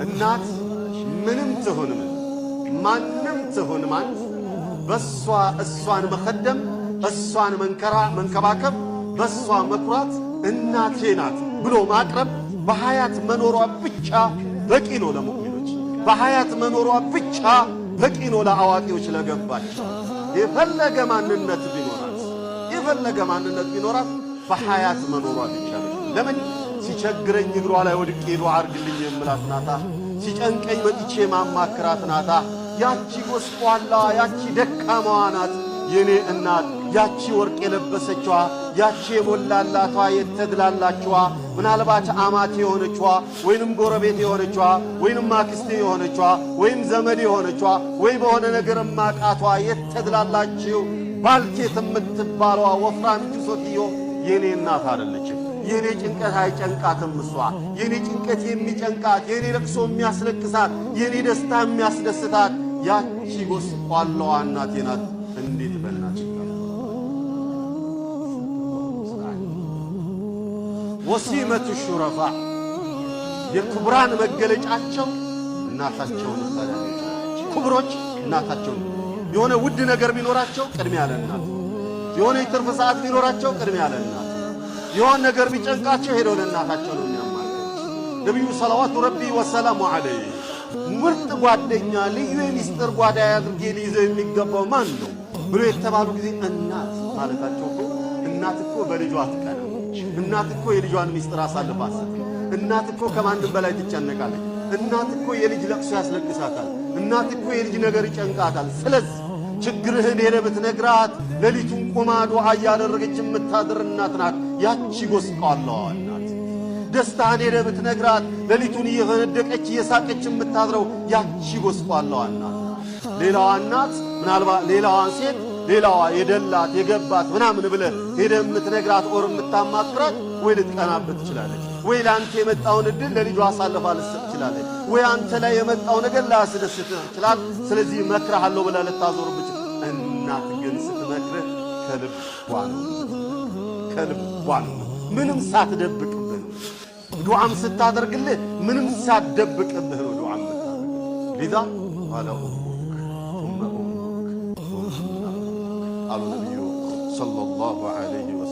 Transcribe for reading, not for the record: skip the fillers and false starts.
እናት ምንም ትሁን ማንም ትሁን ማን በሷ እሷን መخدም እሷን መንከባከብ በሷ መኩራት እናቴ ናት ብሎ ማቅረብ በሐያት መኖሯ ብቻ በቂ ነው ለሙእሚኖች በሐያት መኖሯ ብቻ በቂ ነው ለአዋቂዎች ለገባቸው የፈለገ ማንነት ቢኖራት በሐያት መኖሯ ብቻ ነው ለምን ሲቸግረኝ እግሯ ላይ ወድቄ ዱዓ አርግልኝ የምላት ናታ ሲጨንቀኝ መጥቼ ማማክራት ናታ ያቺ ጎስቋላ ያቺ ደካማዋ ናት የኔ እናት ያቺ ወርቅ የለበሰችዋ ያቺ የሞላላቷ የተድላላችዋ ምናልባት አማት የሆነችዋ ወይንም ጎረቤት የሆነችዋ ወይንም አክስቴ የሆነችዋ ወይም ዘመድ የሆነችዋ ወይ በሆነ ነገር ማቃቷ የተድላላችሁ ባልቴት የምትባለዋ ወፍራም ጁሶትዮ የኔ እናት አይደለችም የኔ ጭንቀት አይጨንቃትም እሷ የኔ ጭንቀት የሚጨንቃት የኔ ለቅሶ የሚያስለቅሳት የኔ ደስታ የሚያስደስታት ያቺ ጎስቋላዋ እናቴ ናት እንዴት በእናትሽ ወሲመቱ ሹረፋ የክብራን መገለጫቸው እናታቸው ነው ክብሮች እናታቸው የሆነ ውድ ነገር ቢኖራቸው ቅድሚያ ለእናት የሆነ የትርፍ ሰዓት ቢኖራቸው ቅድሚያ ለእናት የሆነ ነገር ቢጨንቃቸው ሄደው ለእናታቸው ነው የሚያማክሩት ነብዩ ሰለላሁ ረቢ ወሰላሙ ዐለይሂ ምርጥ ጓደኛ ልዩ የሚስጥር ጓዳ ያድርጌ ሊይዘው የሚገባው ማን ነው ብሎ የተባሉ ጊዜ እናት ማለታቸው እኮ እናት እኮ በልጇ አትቀና እናት እኮ የልጇን ሚስጥር አሳልፋ አትሰጥ እናት እኮ ከማንም በላይ ትጨነቃለች እናት እኮ የልጅ ለቅሶ ያስለቅሳታል እናት እኮ የልጅ ነገር ይጨንቃታል ስለዚህ ችግርህን ሄደህ ብትነግራት ሌሊቱን ቆማ ዱዓ ያደረገች የምታድር እናት ናት ያቺ ጎስቋላዋ እናት ደስታህን ሄደህ ብትነግራት ሌሊቱን እየፈነደቀች እየሳቀች የምታድረው ያቺ ጎስቋላዋ እናት ሌላዋ እናት ምናልባት ሌላዋን ሴት ሌላዋ የደላት የገባት ምናምን ብለህ ሄደህ የምትነግራት ኦር የምታማክራት ወይ ልትቀናበት ትችላለች ወይ ላንተ የመጣውን እድል ለልጇ አሳልፋ ልትሰጥ ትችላለች ወይ አንተ ላይ የመጣው ነገር ላያስደስትህ ይችላል ስለዚህ መክረሃለሁ ብለህ ልታዞርብህ እናት ግን ስትመክርህ ከልቧ ነው ምንም ሳትደብቅብህ ነው ዱዓም ስታደርግልህ ምንም ሳትደብቅብህ ነው ዱዓም لذا قال ثم أمك قالوا النبي صلى الله عليه وسلم